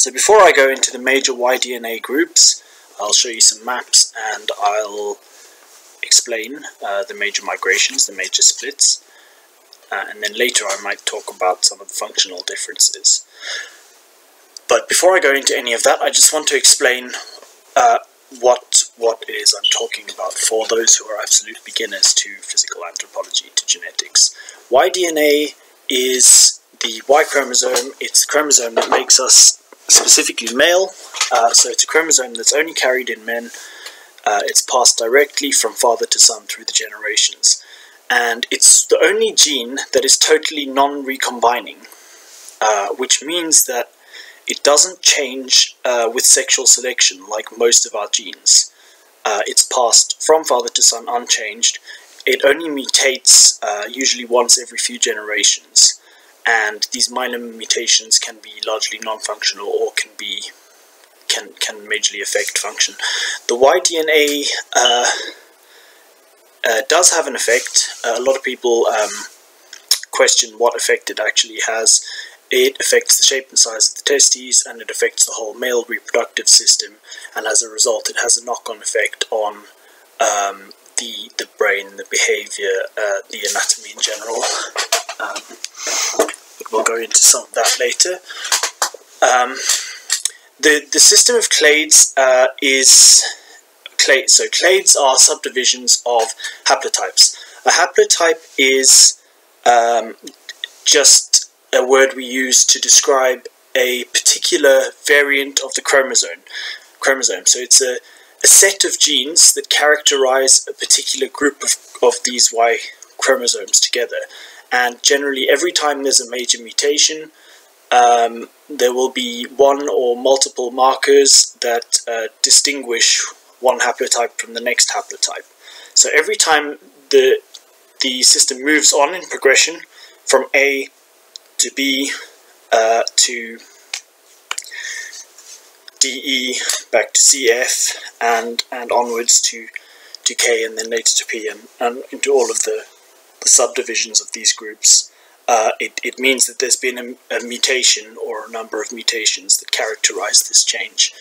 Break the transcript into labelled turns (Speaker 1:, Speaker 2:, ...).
Speaker 1: So before I go into the major Y-DNA groups, I'll show you some maps and I'll explain the major migrations, the major splits, and then later I might talk about some of the functional differences. But before I go into any of that, I just want to explain what it is I'm talking about for those who are absolute beginners to physical anthropology, to genetics. Y-DNA is the Y chromosome. It's the chromosome that makes us specifically male, so it's a chromosome that's only carried in men. It's passed directly from father to son through the generations, and it's the only gene that is totally non-recombining, which means that it doesn't change with sexual selection like most of our genes. It's passed from father to son unchanged. It only mutates usually once every few generations, and these minor mutations can be largely non-functional or can majorly affect function. The Y-DNA does have an effect. A lot of people question what effect it actually has. It affects the shape and size of the testes, and it affects the whole male reproductive system, and as a result it has a knock-on effect on the brain, the behaviour, the anatomy in general. But we'll go into some of that later. The system of clades is clades. So clades are subdivisions of haplotypes. A haplotype is just a word we use to describe a particular variant of the chromosome. So it's a set of genes that characterize a particular group of these Y chromosomes together. And generally every time there's a major mutation, there will be one or multiple markers that distinguish one haplotype from the next haplotype. So every time the system moves on in progression from A to B to DE, back to CF, and onwards to K, and then later to P, and into all of the subdivisions of these groups, it means that there's been a mutation or a number of mutations that characterize this change.